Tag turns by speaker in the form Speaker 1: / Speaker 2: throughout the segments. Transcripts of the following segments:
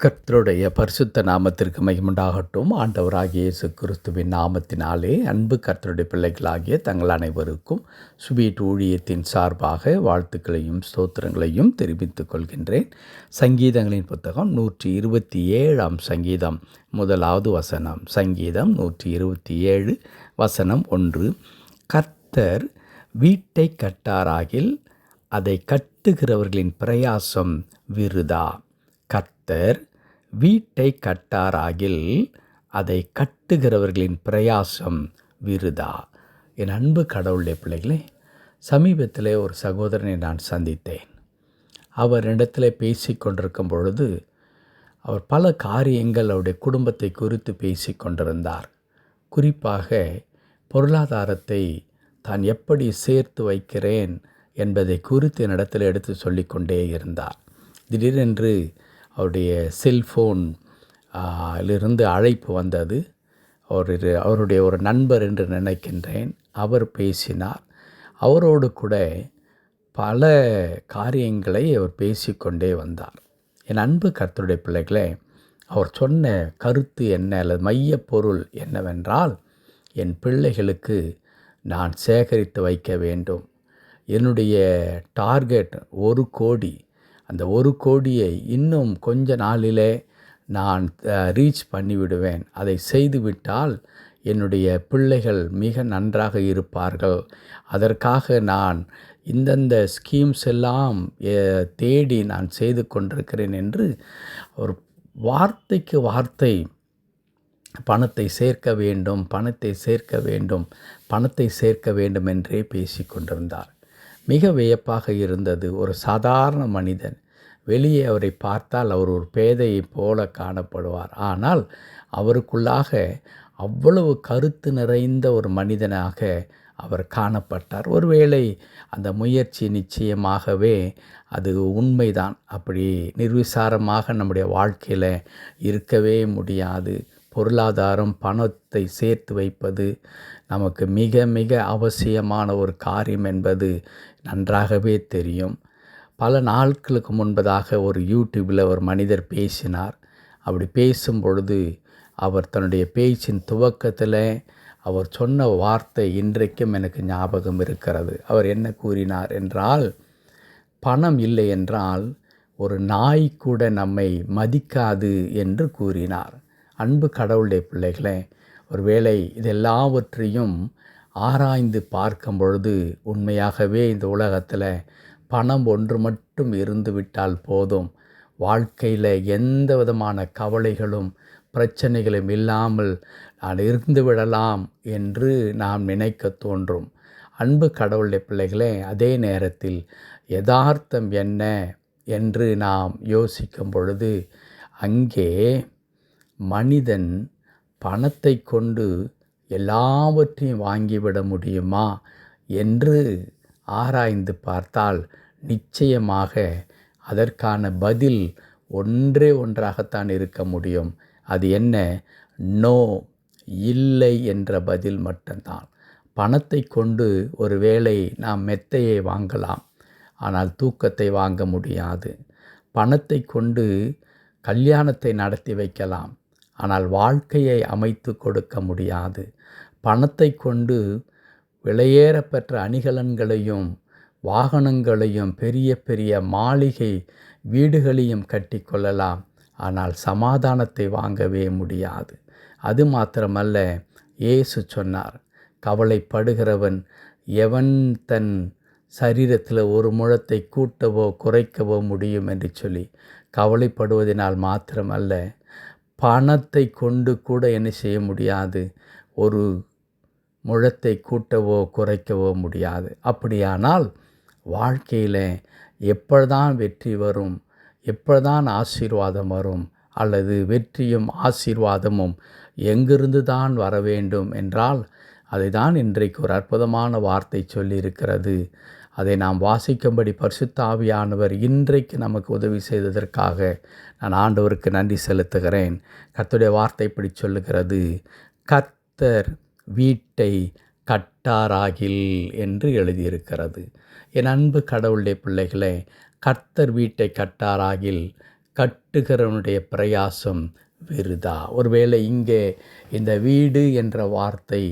Speaker 1: கர்த்தருடைய பரிசுத்த நாமத்திற்கு மகிமுண்டாகட்டும். ஆண்டவராகிய இயேசு கிறிஸ்துவின் நாமத்தினாலே அன்பு கர்த்தருடைய பிள்ளைகளாகிய தங்கள் அனைவருக்கும் சுபீட் ஊழியத்தின் சார்பாக வாழ்த்துக்களையும் ஸ்தோத்திரங்களையும் தெரிவித்துக் கொள்கின்றேன். சங்கீதங்களின் புத்தகம் 127 சங்கீதம் 1 வசனம். சங்கீதம் 127 வசனம் 1. கர்த்தர் வீட்டை கட்டாராகில் அதை கட்டுகிறவர்களின் பிரயாசம் விருதா. கர்த்தர் வீட்டை கட்டாராகில் அதை கட்டுகிறவர்களின் பிரயாசம் விருதா. என் அன்பு கடவுளுடைய பிள்ளைகளே, சமீபத்தில் ஒரு சகோதரனை நான் சந்தித்தேன். அவர் இடத்துல பேசி கொண்டிருக்கும் பொழுது அவர் பல காரியங்கள் அவருடைய குடும்பத்தை குறித்து பேசி கொண்டிருந்தார். குறிப்பாக பொருளாதாரத்தை தான் எப்படி சேர்த்து வைக்கிறேன் என்பதை குறித்து என்னிடத்தில் எடுத்து சொல்லிக்கொண்டே இருந்தார். திடீரென்று அவருடைய செல்ஃபோன் இருந்து அழைப்பு வந்தது. அவருடைய ஒரு நண்பர் என்று நினைக்கின்றேன். அவர் பேசினார். அவரோடு கூட பல காரியங்களை அவர் பேசிக்கொண்டே வந்தார். என் அன்பு கர்த்தருடைய பிள்ளைகளே, அவர் சொன்ன கருத்து என்ன அல்லது மையப்பொருள் என்னவென்றால், என் பிள்ளைகளுக்கு நான் சேகரித்து வைக்க வேண்டும். என்னுடைய டார்கெட் 1 கோடி. அந்த 1 கோடியை இன்னும் கொஞ்ச நாளிலே நான் ரீச் பண்ணிவிடுவேன். அதை செய்துவிட்டால் என்னுடைய பிள்ளைகள் மிக நன்றாக இருப்பார்கள். அதற்காக நான் இந்தந்த ஸ்கீம்ஸ் எல்லாம் தேடி நான் செய்து கொண்டிருக்கிறேன் என்று ஒரு வார்த்தைக்கு வார்த்தை பணத்தை சேர்க்க வேண்டும், பணத்தை சேர்க்க வேண்டும், பணத்தை சேர்க்க வேண்டும் என்றே பேசி கொண்டிருந்தார். மிக வியப்பாக இருந்தது. ஒரு சாதாரண மனிதன். வெளியே அவரை பார்த்தால் அவர் ஒரு பேதையைப் போல காணப்படுவார். ஆனால் அவருக்குள்ளாக அவ்வளவு கருத்து நிறைந்த ஒரு மனிதனாக அவர் காணப்பட்டார். ஒருவேளை அந்த முயற்சி நிச்சயமாகவே அது உண்மைதான். அப்படி நிர்விசாரமாக நம்முடைய வாழ்க்கையில் இருக்கவே முடியாது. பொருளாதாரம், பணத்தை சேர்த்து வைப்பது நமக்கு மிக மிக அவசியமான ஒரு காரியம் என்பது நன்றாகவே தெரியும். பல நாட்களுக்கு முன்பதாக ஒரு யூடியூப்பில் ஒரு மனிதர் பேசினார். அப்படி பேசும் பொழுது அவர் தன்னுடைய பேச்சின் துவக்கத்தில் அவர் சொன்ன வார்த்தை இன்றைக்கும் எனக்கு ஞாபகம் இருக்கிறது. அவர் என்ன கூறினார் என்றால், பணம் இல்லை என்றால் ஒரு நாய் கூட நம்மை மதிக்காது என்று கூறினார். அன்பு கடவுளுடைய பிள்ளைகளே, ஒருவேளை இதெல்லாவற்றையும் ஆராய்ந்து பார்க்கும் பொழுது உண்மையாகவே இந்த உலகத்தில் பணம் ஒன்று மட்டும் இருந்துவிட்டால் போதும், வாழ்க்கையில் எந்த விதமான கவலைகளும் பிரச்சனைகளும் இல்லாமல் நான் இருந்து விடலாம் என்று நாம் நினைக்க தோன்றும். அன்பு கடவுளுடைய பிள்ளைகளே, அதே நேரத்தில் யதார்த்தம் என்ன என்று நாம் யோசிக்கும் பொழுது அங்கே மனிதன் பணத்தை கொண்டு எல்லாவற்றையும் வாங்கிவிட முடியுமா என்று ஆராய்ந்து பார்த்தால் நிச்சயமாக அதற்கான பதில் ஒன்றே ஒன்றாகத்தான் இருக்க முடியும். அது என்ன? நோ, இல்லை என்ற பதில் மட்டும்தான். பணத்தை கொண்டு ஒருவேளை நாம் மெத்தையை வாங்கலாம், ஆனால் தூக்கத்தை வாங்க முடியாது. பணத்தை கொண்டு கல்யாணத்தை நடத்தி வைக்கலாம், ஆனால் வாழ்க்கையை அமைத்து கொடுக்க முடியாது. பணத்தை கொண்டு விலையேறப்பெற்ற அணிகலன்களையும் வாகனங்களையும் பெரிய பெரிய மாளிகை வீடுகளையும் கட்டி கொள்ளலாம், ஆனால் சமாதானத்தை வாங்கவே முடியாது. அது மாத்திரமல்ல, இயேசு சொன்னார், கவலைப்படுகிறவன் எவன் தன் சரீரத்தில் ஒரு முழத்தை கூட்டவோ குறைக்கவோ முடியும் என்று சொல்லி. கவலைப்படுவதனால் மாத்திரமல்ல, பணத்தை கொண்டு கூட என்ன செய்ய முடியாது, ஒரு முழத்தை கூட்டவோ குறைக்கவோ முடியாது. அப்படியானால் வாழ்க்கையில் எப்பொழுதான் வெற்றி வரும், எப்பொழுதான் ஆசீர்வாதம் வரும், அல்லது வெற்றியும் ஆசீர்வாதமும் எங்கிருந்து தான் வர வேண்டும் என்றால், அதை தான் இன்றைக்கு ஒரு அற்புதமான வார்த்தை சொல்லியிருக்கிறது. அதை நாம் வாசிக்கும்படி பரிசுத்த ஆவியானவர் இன்றைக்கு நமக்கு உதவி செய்ததற்காக நான் ஆண்டவருக்கு நன்றி செலுத்துகிறேன். கர்த்தருடைய வார்த்தை இப்படி சொல்லுகிறது, கர்த்தர் வீட்டை கட்டாராகில் என்று எழுதியிருக்கிறது. என் அன்பு கடவுளுடைய பிள்ளைகளே, கர்த்தர் வீட்டை கட்டாராகில் கட்டுகிறவனுடைய பிரயாசம் விருதா. ஒருவேளை இங்கே இந்த வீடு என்ற வார்த்தை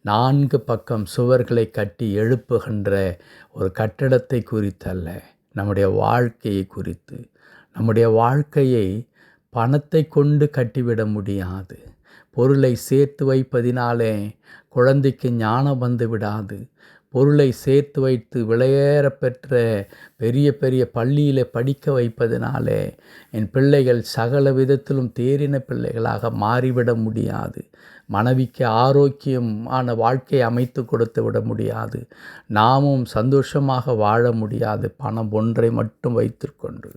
Speaker 1: 4 பக்கம் சுவர்களை கட்டி எழுப்புகின்ற ஒரு கட்டடத்தை குறித்தல்ல, நம்முடைய வாழ்க்கையை குறித்து. நம்முடைய வாழ்க்கையை பணத்தை கொண்டு கட்டிவிட முடியாது. பொருளை சேர்த்து வைப்பதினாலே குழந்தைக்கு ஞானம் வந்து விடாது. பொருளை சேர்த்து வைத்து விலையேற பெற்ற பெரிய பெரிய பள்ளியில் படிக்க வைப்பதினாலே என் பிள்ளைகள் சகல விதத்திலும் தேறின பிள்ளைகளாக மாறிவிட முடியாது. மனைவிக்கு ஆரோக்கியமான வாழ்க்கையை அமைத்து கொடுத்து விட முடியாது. நாமும் சந்தோஷமாக வாழ முடியாது. பணம் ஒன்றை மட்டும் வைத்துக்கொண்டு.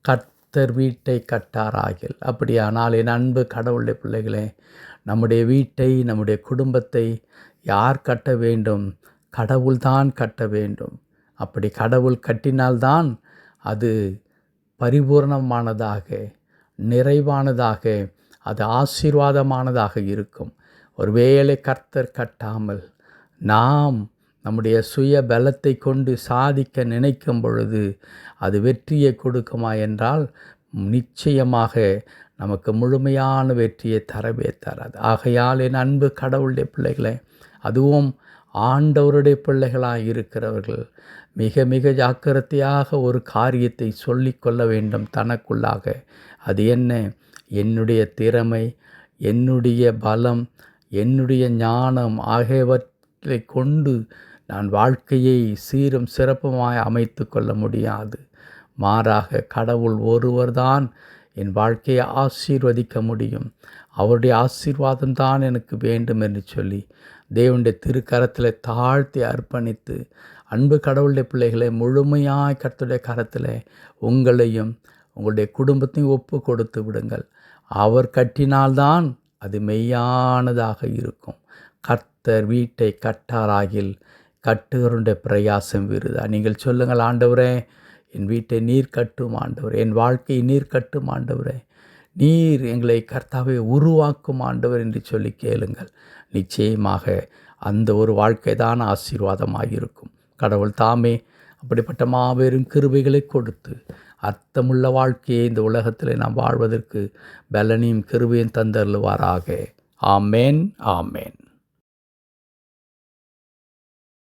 Speaker 1: கர்த்தர் வீட்டை கட்டாராகில். அப்படியானால் என் அன்பு கடவுளுடைய பிள்ளைகளே, நம்முடைய வீட்டை, நம்முடைய குடும்பத்தை யார் கட்ட வேண்டும்? கடவுள்தான் கட்ட வேண்டும். அப்படி கடவுள் கட்டினால்தான் அது பரிபூர்ணமானதாக, நிறைவானதாக, அது ஆசீர்வாதமானதாக இருக்கும். ஒருவேளை கர்த்தர் கட்டாமல் நாம் நம்முடைய சுய பலத்தை கொண்டு சாதிக்க நினைக்கும் பொழுது அது வெற்றியை கொடுக்குமா என்றால் நிச்சயமாக நமக்கு முழுமையான வெற்றியை தரவே தராது. ஆகையால் என் அன்பு கடவுளுடைய பிள்ளைகளை, அதுவும் ஆண்டவருடைய பிள்ளைகளாக இருக்கிறவர்கள் மிக மிக ஜாக்கிரதையாக ஒரு காரியத்தை சொல்லிக்கொள்ள வேண்டும் தனக்குள்ளாக. அது என்ன? என்னுடைய திறமை, என்னுடைய பலம், என்னுடைய ஞானம் ஆகியவற்றை கொண்டு நான் வாழ்க்கையை சீரும் சிறப்புமாய் அமைத்து கொள்ள முடியாது. மாறாக கடவுள் ஒருவர்தான் என் வாழ்க்கையை ஆசீர்வதிக்க முடியும். அவருடைய ஆசீர்வாதம்தான் எனக்கு வேண்டும் என்று சொல்லி தேவனுடைய திருக்கரத்தில் தாழ்த்தி அர்ப்பணித்து, அன்பு கடவுளுடைய பிள்ளைகளை முழுமையாய் கர்த்தருடைய கரத்தில் உங்களையும் உங்களுடைய குடும்பத்தையும் ஒப்பு கொடுத்து விடுங்கள். அவர் கட்டினால்தான் அது மெய்யானதாக இருக்கும். கர்த்தர் வீட்டை கட்டாராகில் கட்டுகிறவனுடைய பிரயாசம் விருதா. நீங்கள் சொல்லுங்கள், ஆண்டவரே என் வீட்டை நீர் கட்டும் ஆண்டவரே, என் வாழ்க்கையை நீர் கட்டும் ஆண்டவரே, நீர் எங்களை கர்த்தாவை உருவாக்கும் ஆண்டவர் என்று சொல்லி கேளுங்கள். நிச்சயமாக அந்த ஒரு வாழ்க்கை தான் ஆசீர்வாதமாக இருக்கும். கடவுள் தாமே அப்படிப்பட்ட மாபெரும் கிருபைகளை கொடுத்து அர்த்தமுள்ள வாழ்க்கையை இந்த உலகத்தில் நாம் வாழ்வதற்கு பலனையும் கிருபையும் தந்தருளுவாராக. ஆமேன், ஆமேன்.